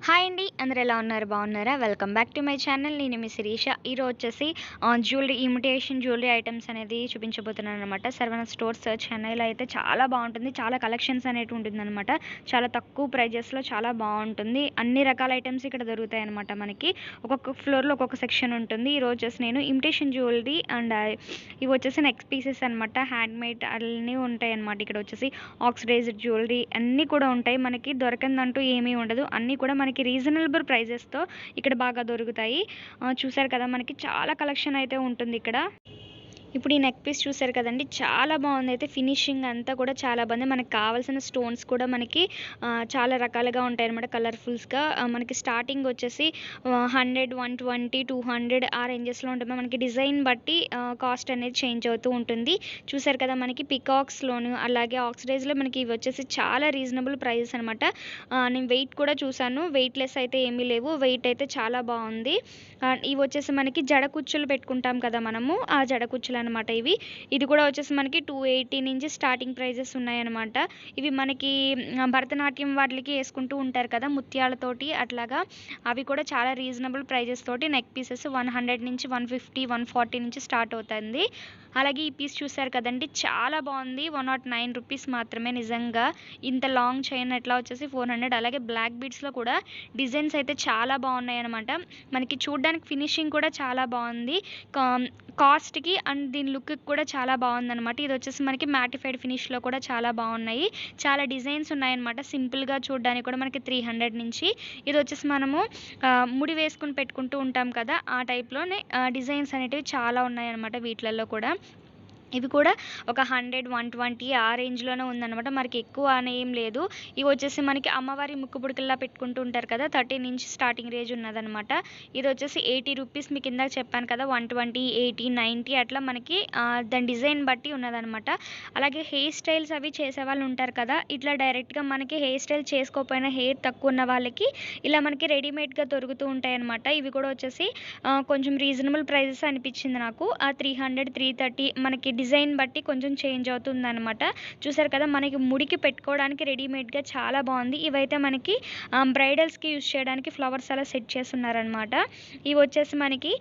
Hi అండి. అందరూ ఎలా ఉన్నారు? బాగున్నారా? Welcome back to my channel. నేను మీ శిరీష. ఈరోజు వచ్చేసి జ్యువెలరీ ఇమిటేషన్ జ్యువెలరీ ఐటెమ్స్ అనేది చూపించబోతున్నాననమాట. శరవణ స్టోర్స్ చెన్నైలో అయితే చాలా బాగుంటుంది. చాలా కలెక్షన్స్ అనేటివి ఉంటుందనమాట. చాలా తక్కువ ప్రైజెస్‌లో చాలా బాగుంటుంది. అన్ని రకాల ఐటెమ్స్ ఇక్కడ దొరుకుతాయనమాట మనకి. ఒక్కొక్క ఫ్లోర్‌లో ఒక్కొక్క సెక్షన్ ఉంటుంది. ఈరోజు వచ్చేసి నేను ఇమిటేషన్ జ్యువెలరీ అండ్ ఇవి వచ్చేసి నెక్ పీసెస్ అనమాట. హ్యాండ్‌మేడ్ అన్నీ ఉంటాయన్నమాట. ఇక్కడ వచ్చేసి ఆక్సిడైజ్డ్ జ్యువెలరీ అన్నీ కూడా ఉంటాయి. మనకి దొరకందంటూ ఏమీ ఉండదు. అన్నీ కూడా మనకి రీజనబుల్ ప్రైజెస్‌తో ఇక్కడ బాగా దొరుకుతాయి. చూసారు కదా! మనకి చాలా కలెక్షన్ అయితే ఉంటుంది ఇక్కడ. ఇప్పుడు ఈ నెక్ పీస్ చూసారు కదండీ! చాలా బాగుందయితే. ఫినిషింగ్ అంతా కూడా చాలా బాగుంది. మనకు కావాల్సిన స్టోన్స్ కూడా మనకి చాలా రకాలుగా ఉంటాయన్నమాట. కలర్‌ఫుల్స్‌గా మనకి స్టార్టింగ్ వచ్చేసి 100, 120, 200 ఆ రేంజెస్‌లో ఉంటుంది. మనకి డిజైన్ బట్టి కాస్ట్ అనేది చేంజ్ అవుతూ ఉంటుంది. చూసారు కదా! మనకి పికాక్స్‌లోను అలాగే ఆక్సిడైజ్‌లో మనకి ఇవి వచ్చేసి చాలా రీజనబుల్ ప్రైజెస్ అనమాట. నేను వెయిట్ కూడా చూసాను. వెయిట్‌లెస్ అయితే ఏమీ లేవు. వెయిట్ అయితే చాలా బాగుంది. ఇవి వచ్చేసి మనకి జడ కుచ్చులు పెట్టుకుంటాం కదా మనము. ఆ జడ కుచ్చులు అనమాట ఇవి. ఇది కూడా వచ్చేసి మనకి 280 నుంచి స్టార్టింగ్ ప్రైజెస్ ఉన్నాయన్నమాట. ఇవి మనకి భరతనాట్యం వాటిలకి యేసుకుంటూ ఉంటారు కదా! ముత్యాలతోటి అట్లాగా. అవి కూడా చాలా రీజనబుల్ ప్రైజెస్ తోటి నెక్ పీసెస్ 100 నుంచి 150, 140 నుంచి స్టార్ట్ అవుతుంది. అలాగే ఈ పీస్ చూసారు కదండీ! చాలా బాగుంది. ₹109 మాత్రమే నిజంగా. ఇంత లాంగ్ చైన్ ఎట్లా వచ్చేసి 400. అలాగే బ్లాక్ బీడ్స్‌లో కూడా డిజైన్స్ అయితే చాలా బాగున్నాయన్నమాట. మనకి చూడ్డానికి ఫినిషింగ్ కూడా చాలా బాగుంది. కా కాస్ట్‌కి అండ్ దీని లుక్‌కి కూడా చాలా బాగుందనమాట. ఇది వచ్చేసి మనకి మ్యాటిఫైడ్ ఫినిష్‌లో కూడా చాలా బాగున్నాయి. చాలా డిజైన్స్ ఉన్నాయన్నమాట. సింపుల్‌గా చూడ్డానికి కూడా మనకి 300 నుంచి. ఇది వచ్చేసి మనము ముడి వేసుకొని పెట్టుకుంటూ ఉంటాం కదా! ఆ టైప్‌లోనే డిజైన్స్ అనేటివి చాలా ఉన్నాయన్నమాట వీటిలల్లో కూడా. ఇవి కూడా ఒక 100, 120 ఆ రేంజ్‌లోనే ఉందనమాట. మనకి ఎక్కువ అని ఏం లేదు. ఇవి వచ్చేసి మనకి అమ్మవారి ముక్కు పుడకల్లా పెట్టుకుంటూ ఉంటారు కదా! 30 నుంచి స్టార్టింగ్ రేంజ్ ఉన్నదనమాట. ఇది వచ్చేసి ₹80 మీకు ఇందాక చెప్పాను కదా! 120, 80, 90 అట్లా మనకి దాని డిజైన్ బట్టి ఉన్నదనమాట. అలాగే హెయిర్ స్టైల్స్ అవి చేసేవాళ్ళు ఉంటారు కదా! ఇట్లా డైరెక్ట్‌గా మనకి హెయిర్ స్టైల్ చేసుకోకపోయినా హెయిర్ తక్కువ ఉన్న వాళ్ళకి ఇలా మనకి రెడీమేడ్‌గా దొరుకుతూ ఉంటాయన్నమాట. ఇవి కూడా వచ్చేసి కొంచెం రీజనబుల్ ప్రైజెస్ అనిపించింది నాకు. 300, 330 మనకి డిజైన్ బట్టి కొంచెం చేంజ్ అవుతుందనమాట. చూసారు కదా! మనకి ముడికి పెట్టుకోవడానికి రెడీమేడ్‌గా చాలా బాగుంది. ఇవైతే మనకి బ్రైడల్స్‌కి యూజ్ చేయడానికి ఫ్లవర్స్ అలా సెట్ చేసున్నారనమాట. ఇవి వచ్చేసి మనకి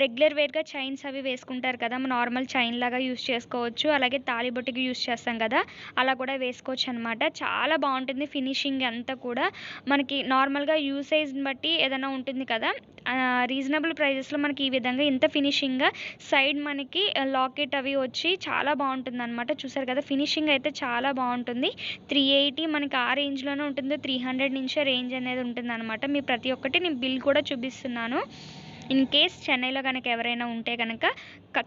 రెగ్యులర్ వేర్‌గా చైన్స్ అవి వేసుకుంటారు కదా! నార్మల్ చైన్ లాగా యూజ్ చేసుకోవచ్చు. అలాగే తాళిబొట్టుకి యూజ్ చేస్తాం కదా! అలా కూడా వేసుకోవచ్చనమాట. చాలా బాగుంటుంది ఫినిషింగ్ అంతా కూడా. మనకి నార్మల్‌గా యూసేజ్‌ని బట్టి ఏదైనా ఉంటుంది కదా! రీజనబుల్ ప్రైజెస్‌లో మనకి ఈ విధంగా ఇంత ఫినిషింగ్‌గా సైడ్ మనకి లాకెట్ అవి వచ్చి చాలా బాగుంటుందనమాట. చూసారు కదా! ఫినిషింగ్ అయితే చాలా బాగుంటుంది. 380 మనకి ఆ రేంజ్‌లోనే ఉంటుంది. 300 నుంచే రేంజ్ అనేది ఉంటుందనమాట. మీరు ప్రతి ఒక్కటి నేను బిల్ కూడా చూపిస్తున్నాను. ఇన్ కేస్ చెన్నైలో గనక ఎవరైనా ఉంటే గనక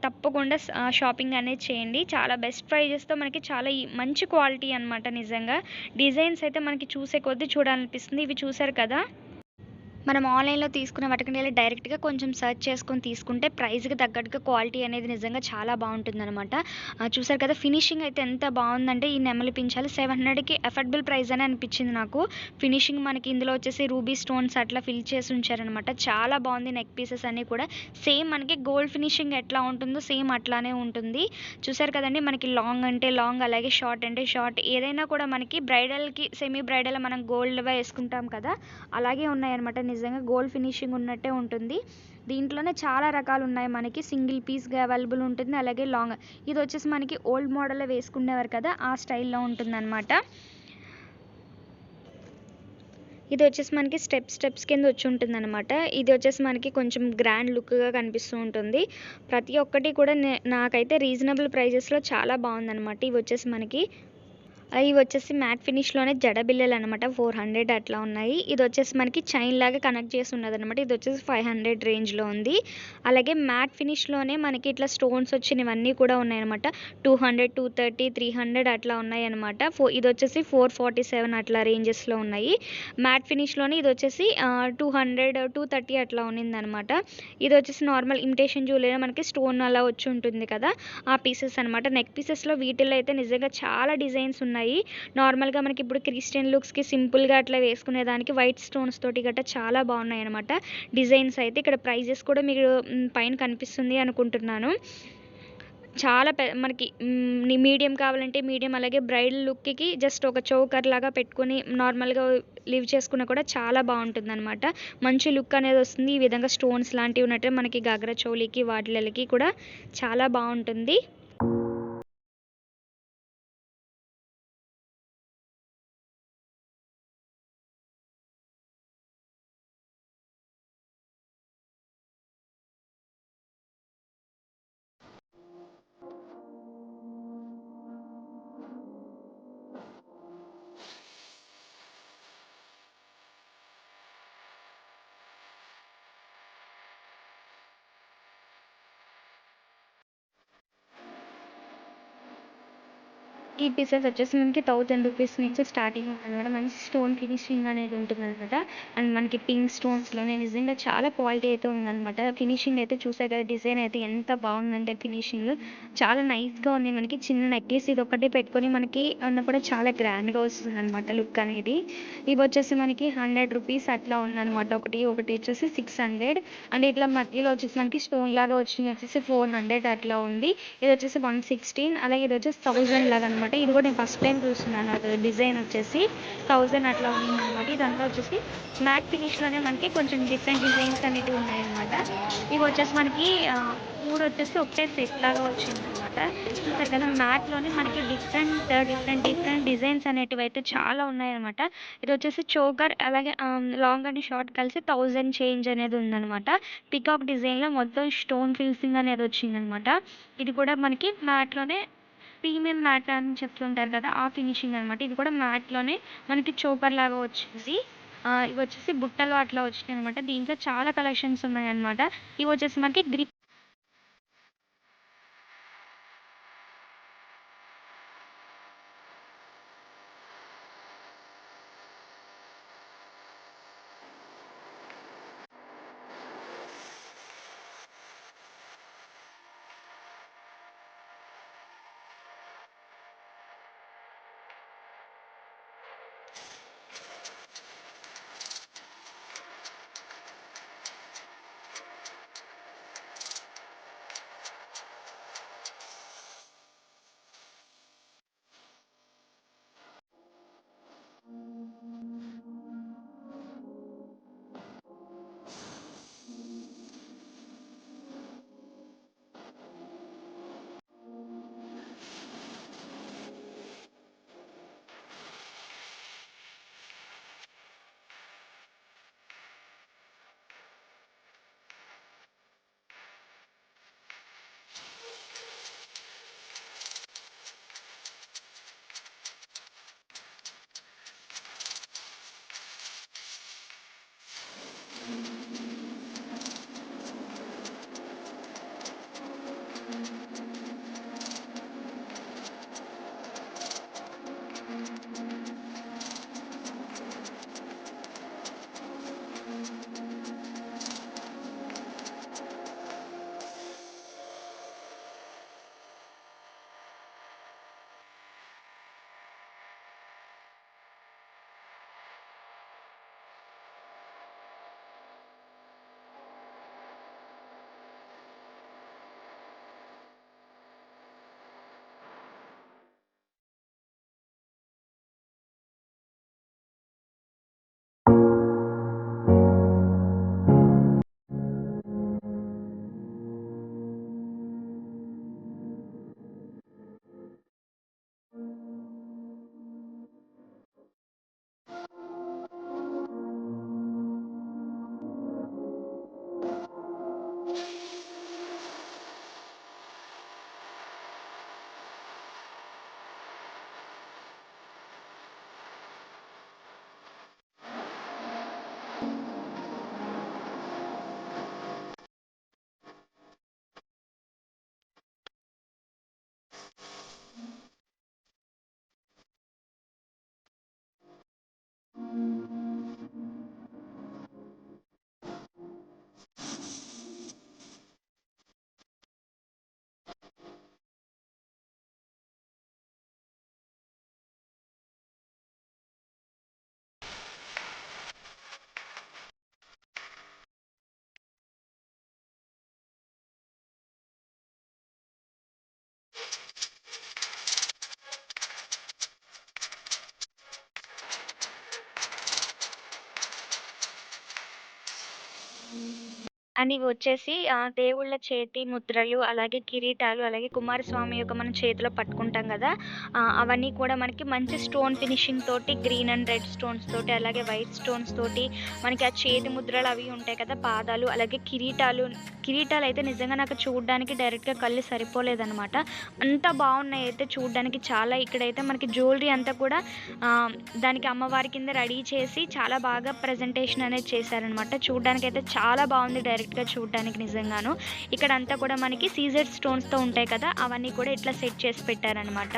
తప్పకుండా షాపింగ్ అనేది చేయండి. చాలా బెస్ట్ ప్రైజెస్‌తో మనకి చాలా మంచి క్వాలిటీ అనమాట నిజంగా. డిజైన్స్ అయితే మనకి చూసే కొద్దీ చూడాలనిపిస్తుంది. ఇవి చూసారు కదా! మనం ఆన్‌లైన్‌లో తీసుకునే వాటికంటే డైరెక్ట్‌గా కొంచెం సెర్చ్ చేసుకొని తీసుకుంటే ప్రైస్‌కి తగ్గట్టుగా క్వాలిటీ అనేది నిజంగా చాలా బావుంటుందనమాట. చూసారు కదా! ఫినిషింగ్ అయితే ఎంత బావుందంటే ఈ నెమలి పించాలు 700కి అఫోర్డబుల్ ప్రైస్ అని అనిపించింది నాకు. ఫినిషింగ్ మనకి ఇందులో వచ్చేసి రూబీ స్టోన్స్ అట్లా ఫిల్ చేసి ఉంచారనమాట. చాలా బావుంది నెక్ పీసెస్ అన్నీ కూడా. సేమ్ మనకి గోల్డ్ ఫినిషింగ్ ఎట్లా ఉంటుందో సేమ్ అట్లానే ఉంటుంది. చూసారు కదండీ! మనకి లాంగ్ అంటే లాంగ్ అలాగే షార్ట్ అంటే షార్ట్ ఏదైనా కూడా మనకి బ్రైడల్‌కి సెమీ బ్రైడల్ మనం గోల్డ్‌వే యేసుకుంటాం కదా! అలాగే ఉన్నాయన్నమాట. నిజంగా గోల్డ్ ఫినిషింగ్ ఉన్నట్టే ఉంటుంది. దీంట్లోనే చాలా రకాలున్నాయి మనకి. సింగిల్ పీస్‌గా అవైలబుల్ ఉంటుంది. అలాగే లాంగ్. ఇదొచ్చేసి మనకి ఓల్డ్ మోడల్‌లో వేసుకునేవారు కదా! ఆ స్టైల్‌లో ఉంటుందన్నమాట. ఇదొచ్చేసి మనకి స్టెప్స్ కింద వచ్చి ఉంటుందన్నమాట. ఇది వచ్చేసి మనకి కొంచెం గ్రాండ్ లుక్‌గా కనిపిస్తూ ఉంటుంది. ప్రతి ఒక్కటి కూడా నాకైతే రీజనబుల్ ప్రైజెస్‌లో చాలా బావుందన్నమాట. ఇవొచ్చేసి మనకి ఇవి వచ్చేసి మ్యాట్ ఫినిష్‌లోనే జడ బిళ్ళలనమాట. 400 అట్లా ఉన్నాయి. ఇదొచ్చేసి మనకి చైన్ లాగా కనెక్ట్ చేసి ఉన్నదనమాట. ఇదొచ్చేసి 500 రేంజ్‌లో ఉంది. అలాగే మ్యాట్ ఫినిష్‌లోనే మనకి ఇట్లా స్టోన్స్ వచ్చినవన్నీ కూడా ఉన్నాయనమాట. 200, 230, 300 అట్లా ఉన్నాయనమాట. ఇదొచ్చేసి 447 అట్లా రేంజెస్‌లో ఉన్నాయి. మ్యాట్ ఫినిష్‌లోనే ఇదొచ్చేసి 200, 230 అట్లా ఉన్నిందనమాట. ఇదొచ్చేసి నార్మల్ ఇమిటేషన్ జ్యువెలరీలో మనకి స్టోన్ అలా వచ్చి ఉంటుంది కదా! ఆ పీసెస్ అనమాట. నెక్ పీసెస్‌లో వీటిల్లో అయితే నిజంగా చాలా డిజైన్స్ ఉన్నాయి. నార్మల్‌గా మనకి ఇప్పుడు క్రిస్టియన్ లుక్స్‌కి సింపుల్‌గా అట్లా వేసుకునేదానికి వైట్ స్టోన్స్ తోటి గట్టా చాలా బాగున్నాయన్నమాట. డిజైన్స్ అయితే ఇక్కడ ప్రైజెస్ కూడా మీరు పైన కనిపిస్తుంది అనుకుంటున్నాను. చాలా మనకి మీడియం కావాలంటే మీడియం, అలాగే బ్రైడల్ లుక్‌కి జస్ట్ ఒక చోకర్ లాగా పెట్టుకొని నార్మల్‌గా లివ్ చేసుకున్నా కూడా చాలా బావుంటుందనమాట. మంచి లుక్ అనేదొస్తుంది. ఈ విధంగా స్టోన్స్ లాంటివి ఉన్నట్టే మనకి గగ్ర చోలీకి వాటిలకి కూడా చాలా బావుంటుంది. ఈ పీసెస్ వచ్చేసి మనకి 1000 రూపీస్ నుంచి స్టార్టింగ్ ఉంటుందనమాట. మంచి స్టోన్ ఫినిషింగ్ అనేది ఉంటుందనమాట. అండ్ మనకి పింక్ స్టోన్స్‌లోనే నిజంగా చాలా క్వాలిటీ అయితే ఉందనమాట. ఫినిషింగ్ అయితే చూసారు కదా! డిజైన్ అయితే ఎంత బాగుందంటే ఫినిషింగ్ చాలా నైస్‌గా ఉంది. మనకి చిన్న నెక్లెస్ ఇదొక్కటే పెట్టుకొని మనకి అన్న కూడా చాలా గ్రాండ్‌గా వస్తుందనమాట లుక్ అనేది. ఇవొచ్చేసి మనకి 100 రూపీస్ అట్లా ఉందనమాట. ఒకటి వచ్చేసి 600 అండ్ ఇట్లా మధ్యలో వచ్చేసి మనకి స్టోన్ లాగా వచ్చినయి వచ్చేసి 400 అట్లా ఉంది. ఇదొచ్చేసి 116 అలాగే ఇదొచ్చేసి 1000 లాగా అనమాట. ఇది కూడా నేను ఫస్ట్ టైం చూస్తున్నాను. అది డిజైన్ వచ్చేసి 1000 అట్లా ఉందనమాట. ఇదంతా వచ్చేసి మ్యాట్ ఫినిష్‌లోనే మనకి కొంచెం డిఫరెంట్ డిజైన్స్ అనేటివి ఉన్నాయన్నమాట. ఇవొచ్చేసి మనకి 3 వచ్చేసి ఒకటే సెట్ లాగా వచ్చిందనమాట. చూసారు కదా! మ్యాట్‌లోనే మనకి డిఫరెంట్ డిజైన్స్ అనేటివైతే చాలా ఉన్నాయన్నమాట. ఇదొచ్చేసి చోకర్ అలాగే లాంగ్ అండ్ షార్ట్ కలిసి 1000 చేంజ్ అనేది ఉందనమాట. పీకాక్ డిజైన్‌లో మొత్తం స్టోన్ ఫినిషింగ్ అనేది వచ్చిందనమాట. ఇది కూడా మనకి మ్యాట్‌లోనే ప్రీమియం మ్యాట్ అని చెప్తుంటారు కదా! ఆ ఫినిషింగ్ అనమాట. ఇది కూడా మ్యాట్‌లోనే మనకి చోకర్ లాగా వచ్చింది. ఇవొచ్చేసి బుట్టలు అట్లా వచ్చినాయనమాట. దీంట్లో చాలా కలెక్షన్స్ ఉన్నాయన్నమాట. ఇవొచ్చేసి మనకి అండ్ ఇవి వచ్చేసి దేవుళ్ళ చేతి ముద్రలు, అలాగే కిరీటాలు, అలాగే కుమారస్వామి యొక్క మనం చేతిలో పట్టుకుంటాం గదా! అవన్నీ కూడా మనకి మంచి స్టోన్ ఫినిషింగ్ తోటి గ్రీన్ అండ్ రెడ్ స్టోన్స్ తోటి, అలాగే వైట్ స్టోన్స్ తోటి మనకి ఆ చేతి ముద్రలు అవి ఉంటాయి కదా! పాదాలు, అలాగే కిరీటాలు. కిరీటాలయితే నిజంగా నాకు చూడ్డానికి డైరెక్ట్‌గా కళ్ళు సరిపోలేదనమాట. అంత బావున్నాయి అయితే చూడ్డానికి చాలా. ఇక్కడైతే మనకి జ్యువెలరీ అంతా కూడా దానికి అమ్మవారి కింద రెడీ చేసి చాలా బాగా ప్రెజెంటేషన్ అనేది చేశారనమాట. చూడ్డానికైతే చాలా బావుంది డైరెక్ట్‌గా చూడ్డానికి నిజంగాను. ఇక్కడంతా కూడా మనకి సీజెడ్ స్టోన్స్‌తో ఉంటాయి కదా! అవన్నీ కూడా ఇట్లా సెట్ చేసి పెట్టారనమాట.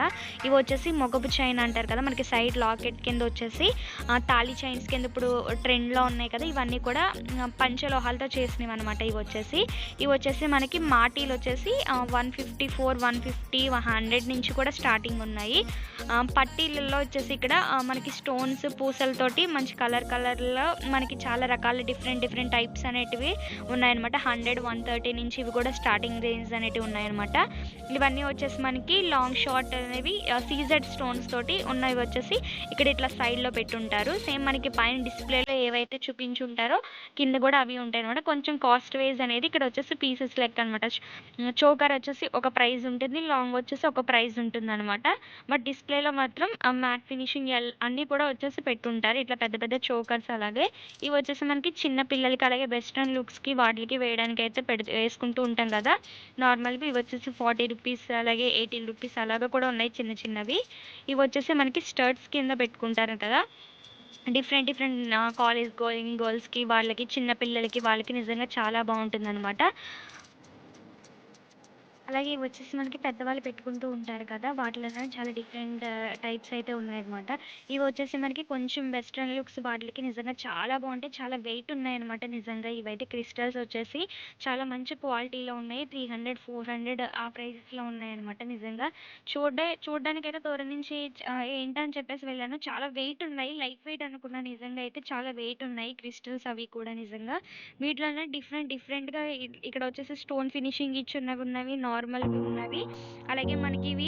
ఇవొచ్చేసి మొగపు చైన్ అంటారు కదా! మనకి సైడ్ లాకెట్ కింద వచ్చేసి తాళి చైన్స్ కింద ఇప్పుడు ట్రెండ్‌లో ఉన్నాయి కదా! ఇవన్నీ కూడా పంచలోహాలతో చేసినవనమాట ఇవొచ్చేసి. ఇవొచ్చేసి మనకి మాటీలొచ్చేసి 154, 150, 100 నుంచి కూడా స్టార్టింగ్ ఉన్నాయి. పట్టీలలో వచ్చేసి ఇక్కడ మనకి స్టోన్స్, పూసలతోటి మంచి కలర్‌లో మనకి చాలా రకాల డిఫరెంట్ టైప్స్ అనేటివి ఉన్నాయన్నమాట. 100, 130 నుంచి ఇవి కూడా స్టార్టింగ్ రేంజ్ అనేటివి ఉన్నాయన్నమాట. ఇవన్నీ వచ్చేసి మనకి లాంగ్ షార్ట్ అనేవి సీజెడ్ స్టోన్స్ తోటి ఉన్నవి వచ్చేసి ఇక్కడ ఇట్లా సైడ్‌లో పెట్టుంటారు. సేమ్ మనకి పైన డిస్‌ప్లేలో ఏవైతే చూపించుంటారో కింద కూడా అవి ఉంటాయన్నమాట. కొంచెం కాస్ట్ వైస్ అనేది ఇక్కడ వచ్చేసి పీసెస్ లెక్క అనమాట. చోకర్ వచ్చేసి ఒక ప్రైస్ ఉంటుంది. లాంగ్ వచ్చేసి ఒక ప్రైస్ ఉంటుందన్నమాట. బట్ డిస్‌ప్లేలో మాత్రం మ్యాట్ ఫినిషింగ్ అన్నీ కూడా వచ్చేసి పెట్టుంటారు. ఇట్లా పెద్ద పెద్ద చోకర్స్ అలాగే. ఇవి వచ్చేసి మనకి చిన్న పిల్లలకి అలాగే వెస్టర్న్ లుక్స్‌కి వాటిలకి వేయడానికైతే వేసుకుంటూ ఉంటాం కదా! నార్మల్‌వి ఇవి వచ్చేసి రూ. 40 అలాగే రూ. 18 అలాగా కూడా ఉన్నాయి చిన్న చిన్నవి. ఇవి వచ్చేసి మనకి స్టర్ట్స్ కింద పెట్టుకుంటారు కదా! డిఫరెంట్ కాలేజ్ గోయింగ్ గర్ల్స్‌కి వాళ్ళకి చిన్న పిల్లలకి వాళ్ళకి నిజంగా చాలా బావుంటుందనమాట. అలాగే ఇవొచ్చేసి మనకి పెద్దవాళ్ళు పెట్టుకుంటూ ఉంటారు కదా! వాటిలోనే చాలా డిఫరెంట్ టైప్స్ అయితే ఉన్నాయన్నమాట. ఇవొచ్చేసి మనకి కొంచెం వెస్టర్న్ లుక్స్ వాటిలకి నిజంగా చాలా బావుంటాయి. చాలా వెయిట్ ఉన్నాయన్నమాట నిజంగా. ఇవైతే క్రిస్టల్స్ వచ్చేసి చాలా మంచి క్వాలిటీలో ఉన్నాయి. 300, 400 ఆ ప్రైజెస్‌లో ఉన్నాయన్నమాట నిజంగా. చూడ్డానికైతే దూరం నుంచి ఏంటని చెప్పేసి వెళ్ళాను. చాలా వెయిట్ ఉన్నాయి. లైట్ వెయిట్ అనుకున్నాను నిజంగా అయితే చాలా వెయిట్ ఉన్నాయి క్రిస్టల్స్ అవి కూడా నిజంగా. వీటిలోనే డిఫరెంట్‌గా ఇక్కడ వచ్చేసి స్టోన్ ఫినిషింగ్ ఇచ్చున్నవున్నవి, నార్మల్‌వి ఉన్నవి. అలాగే మనకి ఇవి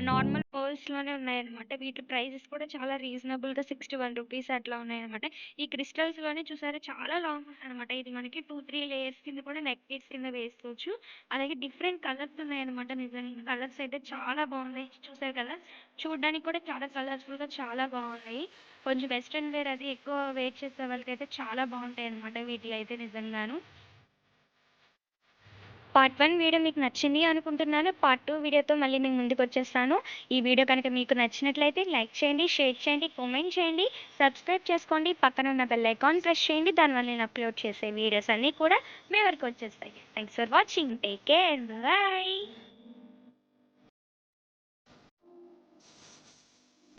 నార్మల్ పర్ల్స్‌లోనే ఉన్నాయన్నమాట. వీటి ప్రైజెస్ కూడా చాలా రీజనబుల్‌గా రూ. 61 అట్లా ఉన్నాయన్నమాట. ఈ క్రిస్టల్స్‌లోనే చూసారా చాలా లాంగ్ ఉందన్నమాట. ఇది మనకి 2, 3 లేయర్స్ కింద కూడా నెక్ పీస్ కింద వేసుకోవచ్చు. అలాగే డిఫరెంట్ కలర్స్ ఉన్నాయన్నమాట నిజంగా. కలర్స్ అయితే చాలా బాగున్నాయి. చూసారు కదా! చూడ్డానికి కూడా చాలా కలర్‌ఫుల్‌గా చాలా బాగున్నాయి. కొంచెం వెస్టర్న్ వేర్ అది ఎక్కువ వేర్ చేసే వాళ్ళకైతే చాలా బాగుంటాయన్నమాట వీటిలో అయితే నిజంగాను. పార్ట్ 1 వీడియో మీకు నచ్చింది అనుకుంటున్నాను. పార్ట్ 2 వీడియోతో మళ్ళీ మీ ముందుకొచ్చేస్తాను. ఈ వీడియో కనుక మీకు నచ్చినట్లయితే లైక్ చేయండి, షేర్ చేయండి, కామెంట్ చేయండి, సబ్స్క్రైబ్ చేసుకోండి. పక్కన ఉన్న బెల్ ఐకాన్ ప్రెస్ చేయండి. దానివల్ల నేను అప్లోడ్ చేసే వీడియోస్ అన్నీ కూడా మీ వరకు వచ్చేస్తాయి. Thanks for watching. Take care. Bye.